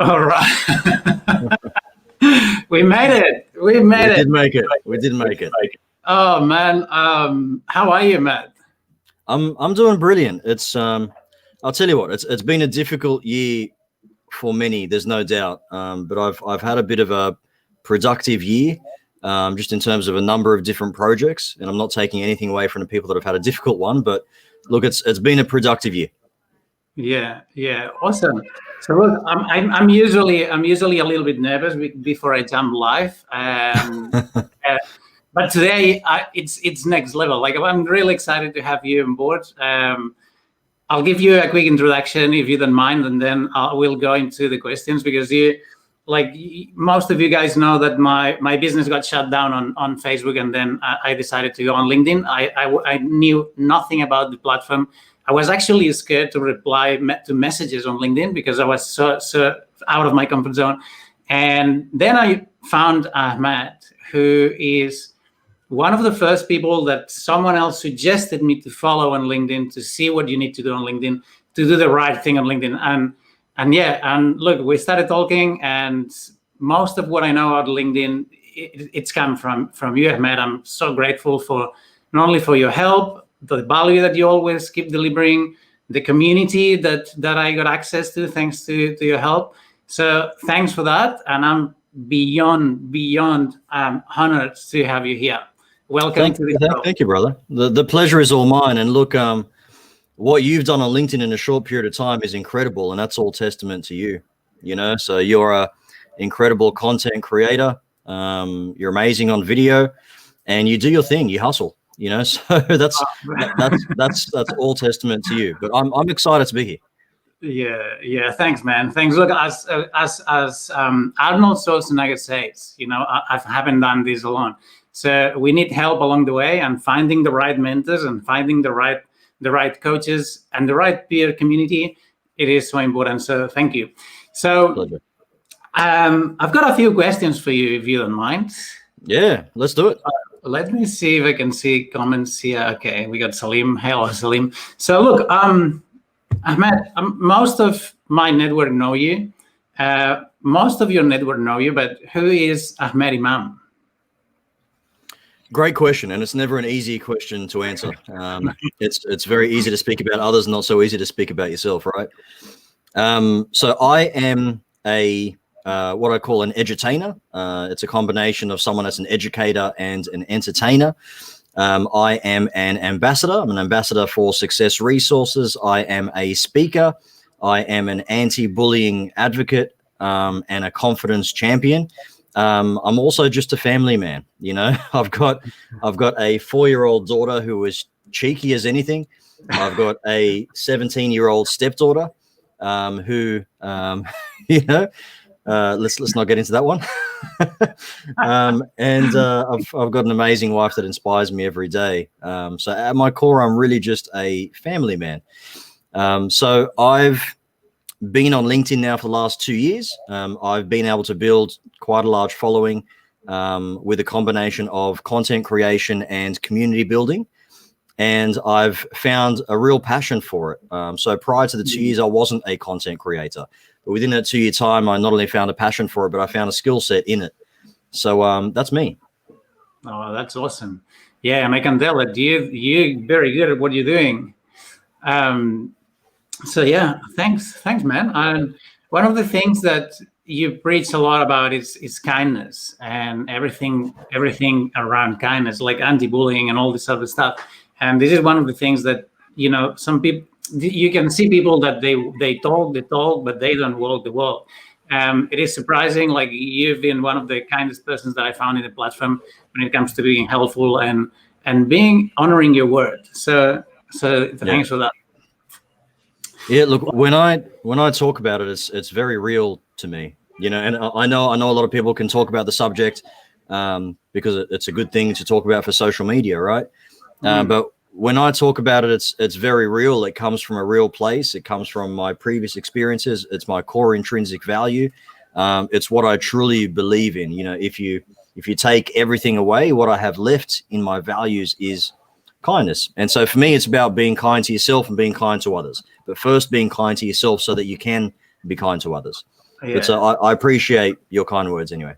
All right. We made it. We did make it. We did make it. Oh man, how are you, Matt? I'm doing brilliant. It's I'll tell you what, it's been a difficult year for many, there's no doubt. But I've had a bit of a productive year, just in terms of a number of different projects, and I'm not taking anything away from the people that have had a difficult one, but look, it's been a productive year. Yeah, awesome. So look, I'm usually a little bit nervous before I jump live, but today it's next level. Like, I'm really excited to have you on board. I'll give you a quick introduction if you don't mind, and then we'll go into the questions, because most of you guys know that my business got shut down on Facebook, and then I decided to go on LinkedIn. I knew nothing about the platform. I was actually scared to reply to messages on LinkedIn because I was so out of my comfort zone. And then I found Ahmed, who is one of the first people that someone else suggested me to follow on LinkedIn, to see what you need to do on LinkedIn, to do the right thing on LinkedIn. And look, we started talking, and most of what I know about LinkedIn, it's come from you, Ahmed. I'm so grateful for not only for your help, the value that you always keep delivering, the community that I got access to thanks to your help. So thanks for that, and I'm beyond honored to have you here. Welcome to the show. Thank you, brother. The pleasure is all mine. And look, what you've done on LinkedIn in a short period of time is incredible, and that's all testament to you. So you're a incredible content creator. You're amazing on video, and you do your thing. You hustle. So that's all testament to you. But I'm excited to be here. Yeah. Thanks, man. Thanks. Look, as Arnold Schwarzenegger says, I haven't done this alone. So we need help along the way, and finding the right mentors and finding the right coaches and the right peer community. It is so important. So thank you. So I've got a few questions for you, if you don't mind. Yeah, let's do it. Let me see if I can see comments here. Okay, we got Salim. Hello, Salim. So look, Ahmed, most of my network know you. Most of your network know you, but who is Ahmed Imam? Great question, and it's never an easy question to answer. It's very easy to speak about others, not so easy to speak about yourself, right? So I am what I call an edutainer. It's a combination of someone that's an educator and an entertainer. I am an ambassador. I'm an ambassador for Success Resources. I am a speaker. I am an anti-bullying advocate, and a confidence champion. I'm also just a family man. I've got a 4-year-old daughter who is cheeky as anything. I've got a 17-year-old stepdaughter, who, let's not get into that one. And I've got an amazing wife that inspires me every day. So at my core, I'm really just a family man. So I've been on LinkedIn now for the last 2 years. I've been able to build quite a large following, with a combination of content creation and community building. And I've found a real passion for it. So prior to the 2 years, I wasn't a content creator. But within that 2-year time, I not only found a passion for it, but I found a skill set in it. So that's me. Oh, that's awesome. Yeah, and I can tell that you're very good at what you're doing. So yeah, thanks, man. And one of the things that you preach a lot about is kindness, and everything around kindness, like anti-bullying and all this other stuff. And this is one of the things that, some people, you can see people that they talk, but they don't walk the walk. It is surprising, like, you've been one of the kindest persons that I found in the platform when it comes to being helpful and honoring your word. So thanks for that. Yeah, look, when I talk about it, it's very real to me, and I know a lot of people can talk about the subject, because it's a good thing to talk about for social media, right? But when I talk about it, it's very real. It comes from a real place. It comes from my previous experiences. It's my core intrinsic value. It's what I truly believe in. If you take everything away, what I have left in my values is kindness. And so for me, it's about being kind to yourself and being kind to others. But first, being kind to yourself so that you can be kind to others. Yeah. But so I appreciate your kind words anyway.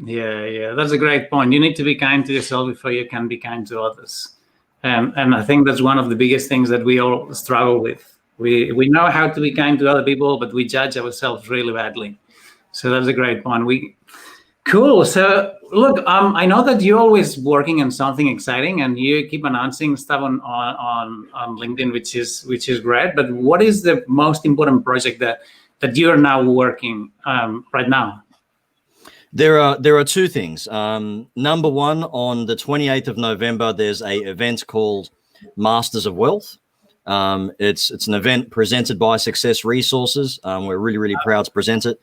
Yeah, that's a great point. You need to be kind to yourself before you can be kind to others. And I think that's one of the biggest things that we all struggle with. We know how to be kind to other people, but we judge ourselves really badly. So that's a great point. Cool. So look, I know that you're always working on something exciting, and you keep announcing stuff on LinkedIn, which is great. But what is the most important project that you're now working right now? There are two things. Number one, on the 28th of November, there's a event called Masters of Wealth. It's an event presented by Success Resources. We're really proud to present it.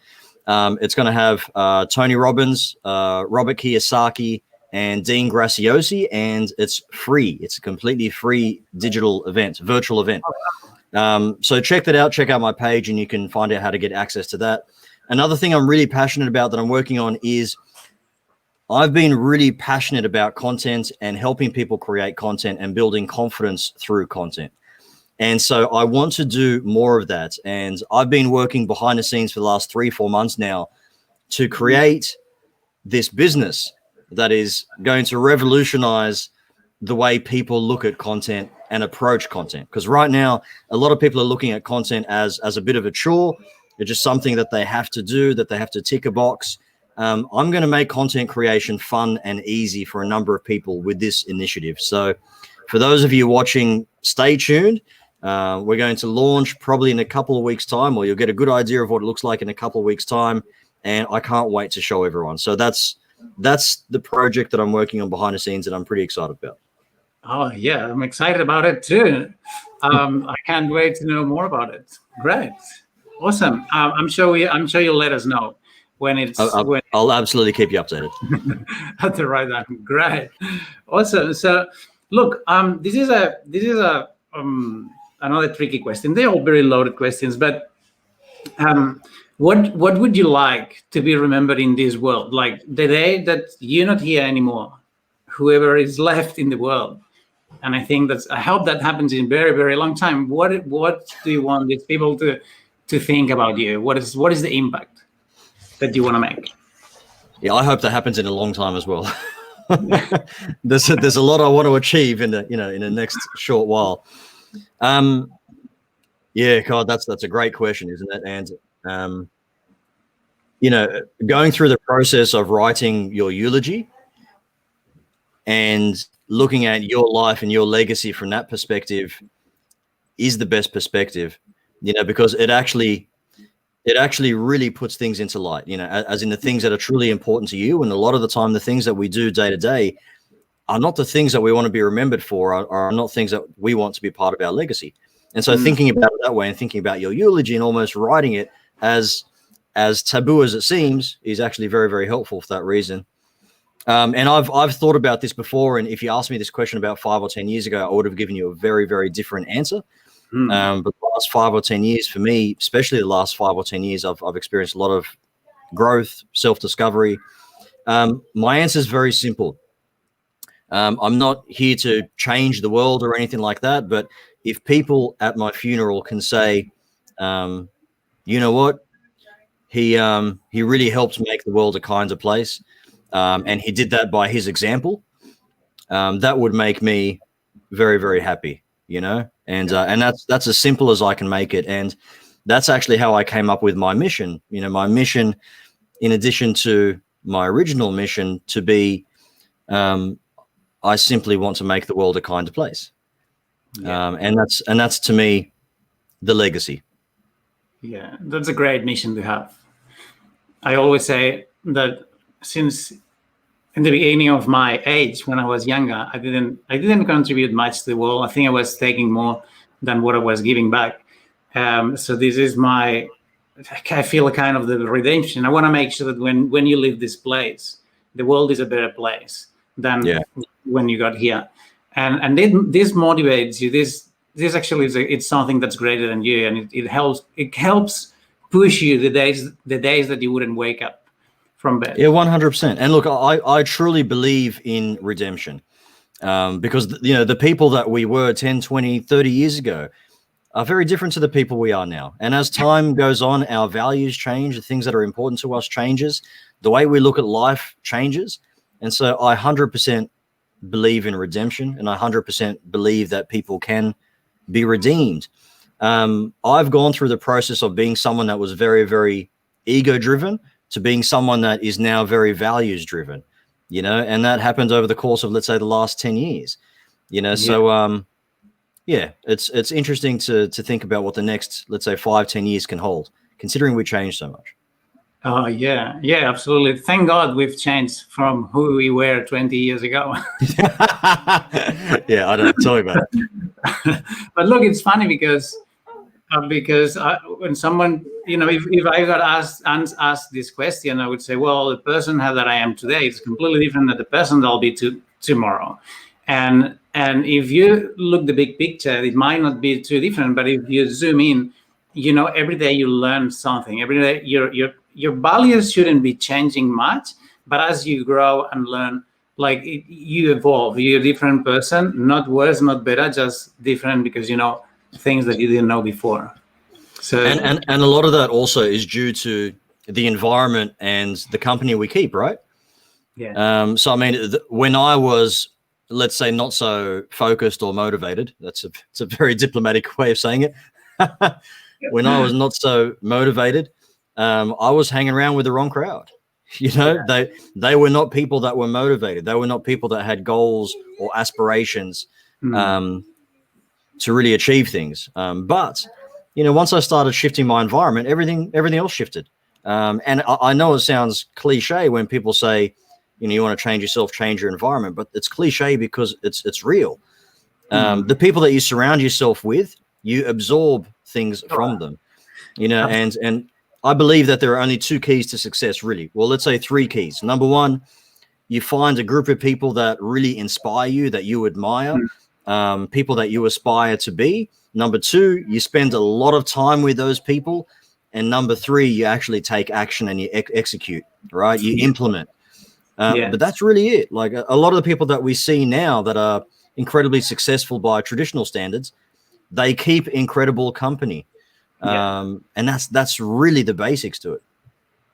It's going to have Tony Robbins, Robert Kiyosaki, and Dean Graziosi, and it's free. It's a completely free digital event, virtual event. So check that out. Check out my page, and you can find out how to get access to that. Another thing I'm really passionate about that I'm working on is I've been really passionate about content and helping people create content and building confidence through content. And so I want to do more of that. And I've been working behind the scenes for the last 3-4 months now to create this business that is going to revolutionize the way people look at content and approach content. Because right now, a lot of people are looking at content as a bit of a chore. It's just something that they have to do, that they have to tick a box. I'm going to make content creation fun and easy for a number of people with this initiative. So for those of you watching, stay tuned. We're going to launch probably in a couple of weeks' time, or you'll get a good idea of what it looks like in a couple of weeks' time. And I can't wait to show everyone. So that's the project that I'm working on behind the scenes that I'm pretty excited about. Oh, yeah, I'm excited about it too. I can't wait to know more about it. Great. Awesome. I'm sure you'll let us know when it's. I'll absolutely keep you updated. At the right time. Great. Awesome. So, look, this is another tricky question. They're all very loaded questions, but what would you like to be remembered in this world? Like the day that you're not here anymore, whoever is left in the world. And I hope that happens in a very, very long time. What do you want these people to think about you? What is the impact that you want to make? Yeah, I hope that happens in a long time as well. There's a lot I want to achieve in the next short while. Yeah, God, that's a great question, isn't it? And going through the process of writing your eulogy and looking at your life and your legacy from that perspective is the best perspective. Because it actually really puts things into light, as in the things that are truly important to you. And a lot of the time, the things that we do day to day are not the things that we want to be remembered for, are not things that we want to be part of our legacy. And so thinking about it that way and thinking about your eulogy and almost writing it as taboo as it seems is actually very, very helpful for that reason. And I've thought about this before. And if you asked me this question about 5 or 10 years ago, I would have given you a very, very different answer. But the last 5 or 10 years for me, especially the last 5 or 10 years, I've experienced a lot of growth, self-discovery. My answer is very simple. I'm not here to change the world or anything like that. But if people at my funeral can say, you know what, he really helped make the world a kinder place, and he did that by his example, that would make me very, very happy. And that's as simple as I can make it. And that's actually how I came up with my mission. My mission, in addition to my original mission, to be, I simply want to make the world a kinder place. Yeah. And that's to me, the legacy. Yeah, that's a great mission to have. I always say that since in the beginning of my age, when I was younger, I didn't contribute much to the world. I think I was taking more than what I was giving back. So this is I feel kind of the redemption. I want to make sure that when you leave this place, the world is a better place than when you got here. And this motivates you. This actually it's something that's greater than you, and it helps push you the days that you wouldn't wake up from bed. Yeah, 100%. And look, I truly believe in redemption, because the people that we were 10, 20, 30 years ago, are very different to the people we are now. And as time goes on, our values change, the things that are important to us changes, the way we look at life changes. And so I 100% believe in redemption, and I 100% believe that people can be redeemed. I've gone through the process of being someone that was very, very ego driven to being someone that is now very values driven, you know, and that happened over the course of, let's say, the last 10 years, you know. So yeah, it's interesting to think about what the next, let's say, 5-10 years can hold, considering we changed so much. Oh yeah, absolutely. Thank God we've changed from who we were 20 years ago. Yeah, I don't tell me about it. But look, it's funny because when someone, you know, if I got asked this question, I would say, well, the person that I am today is completely different than the person that I'll be tomorrow. And if you look the big picture, it might not be too different. But if you zoom in, you know, every day you learn something. Every day your values shouldn't be changing much, but as you grow and learn, like you evolve. You're a different person, not worse, not better, just different because you know things that you didn't know before. So and a lot of that also is due to the environment and the company we keep, right? Yeah. So I mean, when I was, let's say, not so focused or motivated, it's a very diplomatic way of saying it. When I was not so motivated, I was hanging around with the wrong crowd. You know, they were not people that were motivated. They were not people that had goals or aspirations to really achieve things. But you know, once I started shifting my environment, everything else shifted. And I know it sounds cliche when people say, you know, you want to change yourself, change your environment, but it's cliche because it's real. The people that you surround yourself with, you absorb things from them. You know, and I believe that there are only 2 keys to success, really. Well, let's say 3 keys. Number 1, you find a group of people that really inspire you, that you admire, people that you aspire to be. Number 2, you spend a lot of time with those people. And number 3, you actually take action and you execute, right? You implement. But that's really it. Like a lot of the people that we see now that are incredibly successful by traditional standards, they keep incredible company. And that's really the basics to it.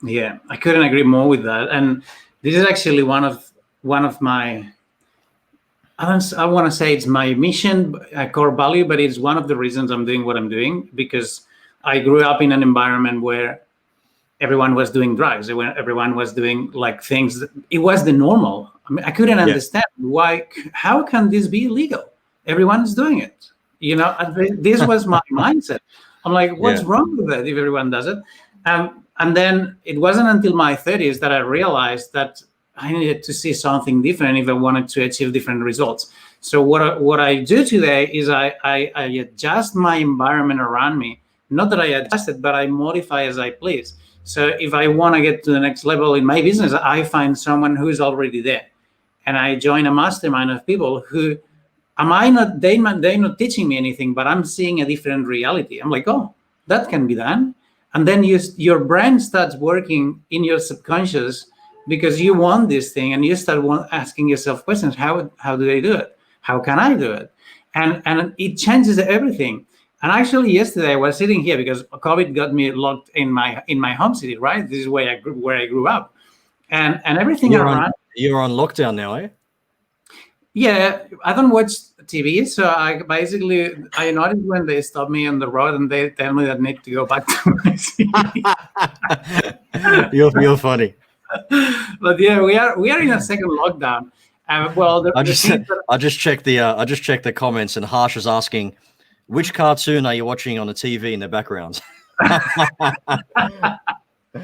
Yeah, I couldn't agree more with that. And this is actually one of my, I want to say it's my mission, a core value, but it's one of the reasons I'm doing what I'm doing, because I grew up in an environment where everyone was doing drugs. Everyone was doing like things. It was the normal. I mean, I couldn't understand why. How can this be illegal? Everyone's doing it. You know, this was my mindset. I'm like, what's wrong with that if everyone does it? And then it wasn't until my 30s that I realized that I needed to see something different if I wanted to achieve different results. So what I do today is I adjust my environment around me. Not that I adjust it, but I modify as I please. So if I want to get to the next level in my business, I find someone who is already there. And I join a mastermind of people who they're not teaching me anything, but I'm seeing a different reality. I'm like, oh, that can be done. And then your brain starts working in your subconscious because you want this thing, and you start asking yourself questions. How do they do it? How can I do it? And it changes everything. And actually, yesterday I was sitting here because COVID got me locked in my home city. Right, this is where I grew up, and everything around. You're on lockdown now, eh? Yeah, I don't watch TV, so I noticed when they stop me on the road and they tell me that I need to go back to my city. You're funny. But yeah, we are in a second lockdown. I just checked the comments, and Harsh is asking, which cartoon are you watching on the TV in the background?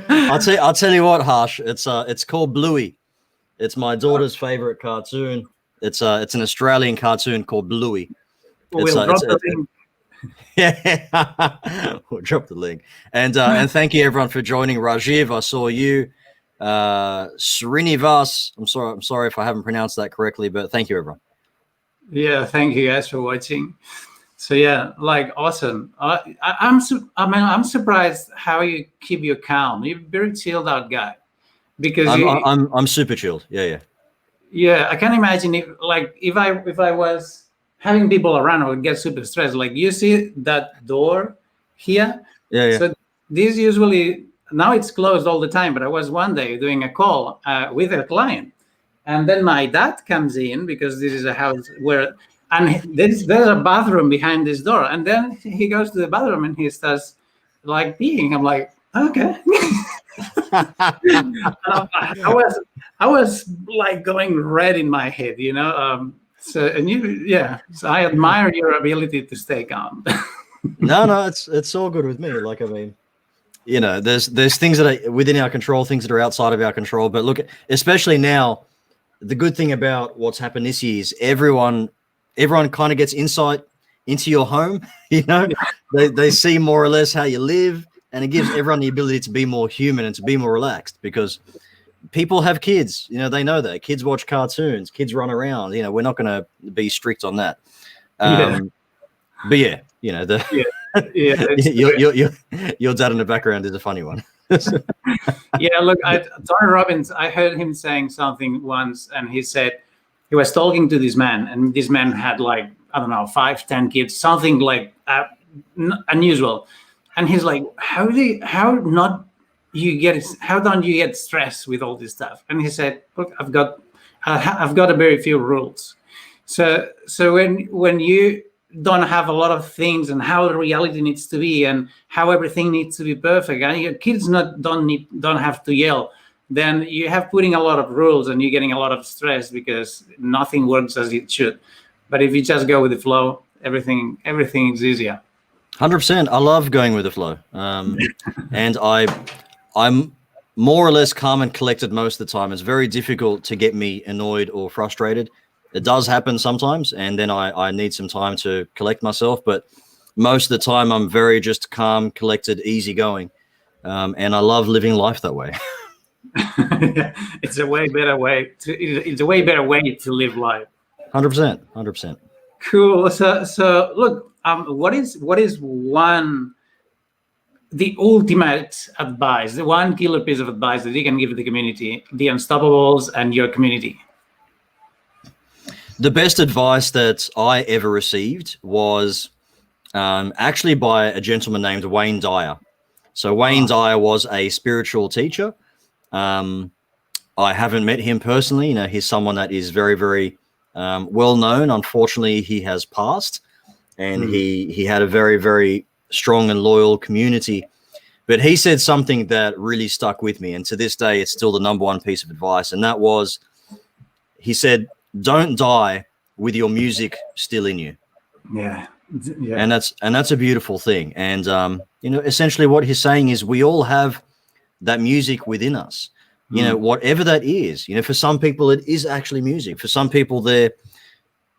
I'll tell you what, Harsh. It's called Bluey. It's my daughter's favorite cartoon. It's an Australian cartoon called Bluey. We'll drop the link. Yeah, we'll drop the link. And thank you everyone for joining. Rajiv, I saw you. Srinivas, I'm sorry if I haven't pronounced that correctly, but thank you everyone. Yeah, thank you guys for watching. So yeah, like awesome. I'm surprised how you keep your calm. You're a very chilled out guy. Because I'm super chilled. Yeah. Yeah, I can imagine if I was having people around would get super stressed. Like you see that door here. Yeah. So this usually now it's closed all the time. But I was one day doing a call with a client, and then my dad comes in because this is a house where, and there's a bathroom behind this door, and then he goes to the bathroom and he starts like peeing. I'm like, okay. I was like going red in my head, you know. So I admire your ability to stay calm. No, it's all good with me. Like, I mean, you know, there's things that are within our control, things that are outside of our control. But look, especially now, the good thing about what's happened this year is everyone kind of gets insight into your home. You know, they see more or less how you live, and it gives everyone the ability to be more human and to be more relaxed, because people have kids. You know, they know that kids watch cartoons, kids run around. You know, we're not going to be strict on that. But yeah, you know, your dad in the background is a funny one. Yeah, look, Tony Robbins, I heard him saying something once, and he said he was talking to this man, and this man had like, I don't know, 5-10 kids, something like unusual. And he's like, how don't you get stressed with all this stuff? And he said, look, I've got a very few rules. So when you don't have a lot of things and how the reality needs to be and how everything needs to be perfect, and your kids don't have to yell, then you have putting a lot of rules and you're getting a lot of stress because nothing works as it should. But if you just go with the flow, everything is easier. 100%. I love going with the flow, and I'm more or less calm and collected most of the time. It's very difficult to get me annoyed or frustrated. It does happen sometimes, and then I need some time to collect myself. But most of the time, I'm very just calm, collected, easygoing, and I love living life that way. It's a way better way to live life. 100%. 100%. Cool. So look, what is the ultimate advice, the one killer piece of advice that you can give the community, the Unstoppables and your community? The best advice that I ever received was actually by a gentleman named Wayne Dyer. So Wayne Dyer was a spiritual teacher. I haven't met him personally. You know, he's someone that is very, very well known. Unfortunately, he has passed, and he had a very, very strong and loyal community. But he said something that really stuck with me, and to this day, it's still the number one piece of advice. And that was, he said, "Don't die with your music still in you." Yeah. And that's a beautiful thing. And you know, essentially what he's saying is we all have that music within us. You know, whatever that is. You know, for some people it is actually music. For some people, they're,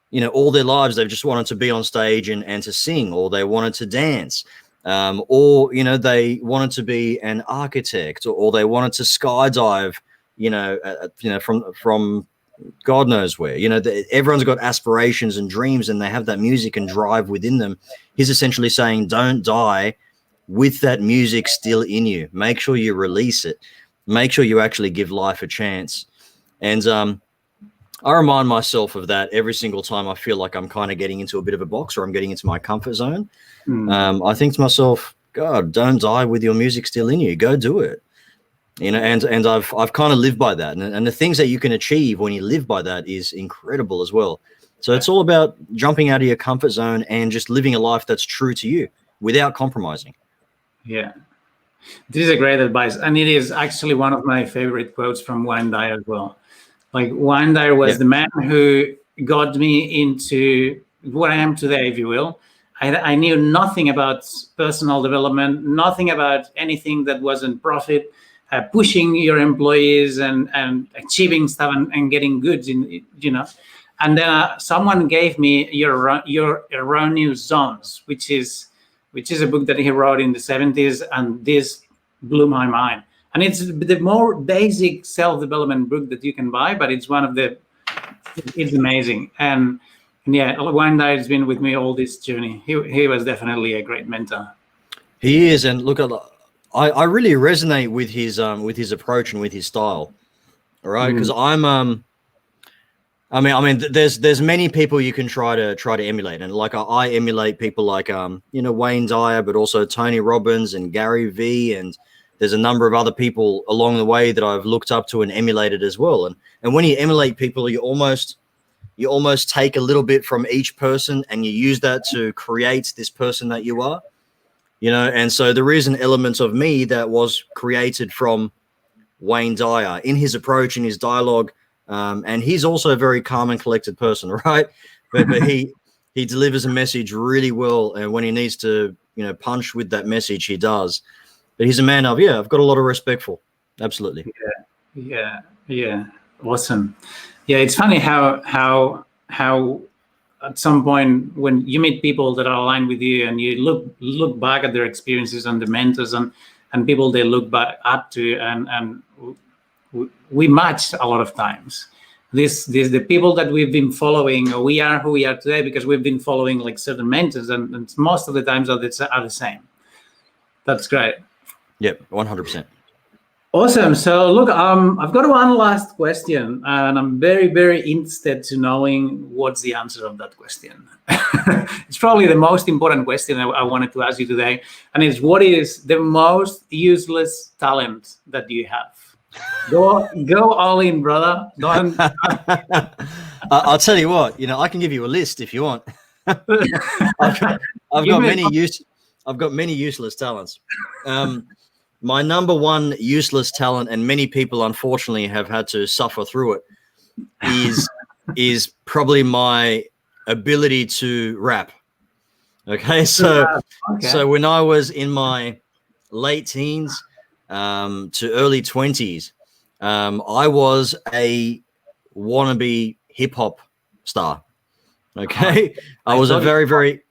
you know, all their lives they've just wanted to be on stage and to sing, or they wanted to dance, or you know, they wanted to be an architect, or they wanted to skydive. You know, from God knows where. You know, everyone's got aspirations and dreams, and they have that music and drive within them. He's essentially saying, don't die with that music still in you. Make sure you release it. Make sure you actually give life a chance. And I remind myself of that every single time I feel like I'm kind of getting into a bit of a box, or I'm getting into my comfort zone. I think to myself, God, don't die with your music still in you. Go do it. You know, and I've kind of lived by that, and the things that you can achieve when you live by that is incredible as well. So it's all about jumping out of your comfort zone and just living a life that's true to you without compromising. Yeah, this is a great advice, and it is actually one of my favorite quotes from Wayne Dyer as well. Like, Wayne Dyer was the man who got me into what I am today, if you will. I knew nothing about personal development, nothing about anything that wasn't profit. Pushing your employees and achieving stuff and getting goods in, you know. And then someone gave me your Erroneous Zones, which is a book that he wrote in the 70s, and this blew my mind. And it's the more basic self-development book that you can buy, but it's it's amazing. And yeah, Wayne Dyer has been with me all this journey. He was definitely a great mentor. He is, and look at. I really resonate with his approach and with his style, all right? Because there's many people you can try to emulate, and like I emulate people like Wayne Dyer, but also Tony Robbins and Gary Vee, and there's a number of other people along the way that I've looked up to and emulated as well. And when you emulate people, you almost take a little bit from each person and you use that to create this person that you are, And so there is an element of me that was created from Wayne Dyer in his approach, in his dialogue. And he's also a very calm and collected person, right? But he delivers a message really well, and when he needs to, punch with that message, he does. But he's a man I've got a lot of respect for. Absolutely. Yeah. Awesome. Yeah, it's funny how at some point when you meet people that are aligned with you, and you look back at their experiences and the mentors and people they look back up to, and we match a lot of times. The people that we've been following, or we are who we are today because we've been following like certain mentors, and most of the times are the same. That's great. Yep, 100%. Awesome. So look, I've got one last question, and I'm very, very interested to knowing what's the answer of that question. It's probably the most important question I wanted to ask you today, and it's, what is the most useless talent that you have? Go all in, brother. I'll tell you what, I can give you a list if you want. I've got many useless talents. My number one useless talent, and many people unfortunately have had to suffer through it, is probably my ability to rap. Okay, so when I was in my late teens to early 20s, I was a wannabe hip hop star. Okay, I was a very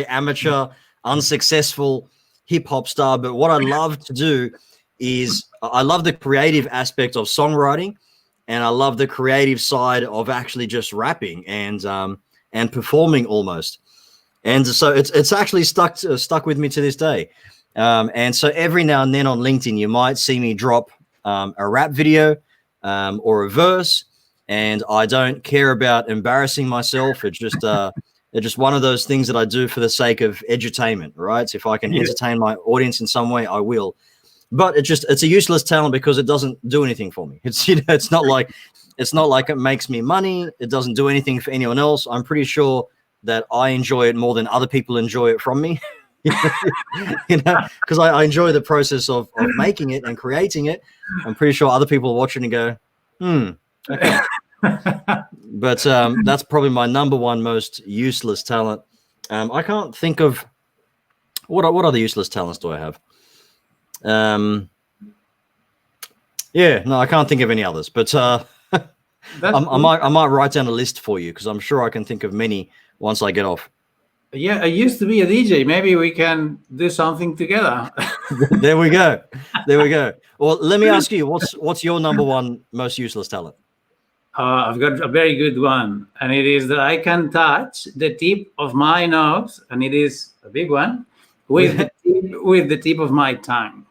amateur, unsuccessful hip hop star. But what I love to do is I love the creative aspect of songwriting, and I love the creative side of actually just rapping and performing almost. And so it's actually stuck with me to this day. And so every now and then on LinkedIn, you might see me drop a rap video or a verse, and I don't care about embarrassing myself. It's just one of those things that I do for the sake of edutainment, right? So if I can entertain my audience in some way, I will. But it's a useless talent because it doesn't do anything for me. It's not like it makes me money. It doesn't do anything for anyone else. I'm pretty sure that I enjoy it more than other people enjoy it from me. Because I enjoy the process of making it and creating it. I'm pretty sure other people are watching and go, okay. But that's probably my number one most useless talent. I can't think of what other useless talents do I have? I can't think of any others. But I might write down a list for you, because I'm sure I can think of many once I get off. Yeah, I used to be a DJ. Maybe we can do something together. There we go. Well, let me ask you, what's your number one most useless talent? I've got a very good one, and it is that I can touch the tip of my nose, and it is a big one, with the tip of my tongue.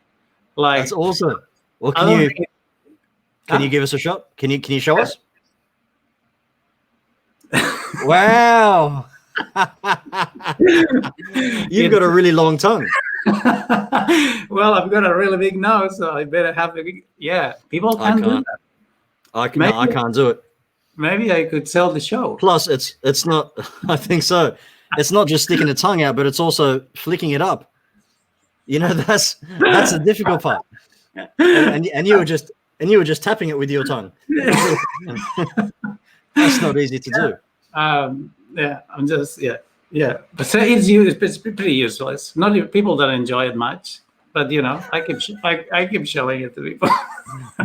Like, that's awesome. Well, can you give us a shot? Can you show us? Wow. You've got a really long tongue. Well, I've got a really big nose, so I better have a big. Yeah, people can do that. I can't do it. Maybe I could sell the show. Plus, it's not. I think so. It's not just sticking the tongue out, but it's also flicking it up. That's the difficult part. And you were just tapping it with your tongue. That's not easy to do. I'm just But so it's pretty useless. Not even people that enjoy it much. But I keep showing it to people.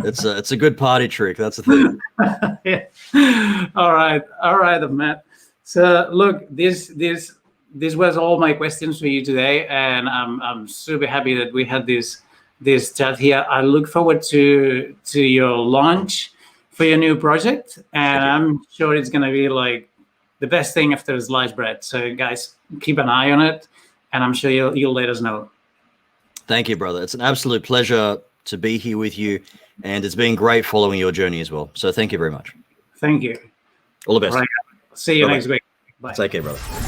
It's a good party trick. That's the thing. Yeah. All right, Matt. So look, this was all my questions for you today, and I'm super happy that we had this chat here. I look forward to your launch for your new project, and I'm sure it's gonna be like the best thing after sliced bread. So guys, keep an eye on it, and I'm sure you'll let us know. Thank you, brother. It's an absolute pleasure to be here with you, and it's been great following your journey as well. So thank you very much. Thank you. All the best. All right. See you Bye-bye. next week. Bye. Take care, brother.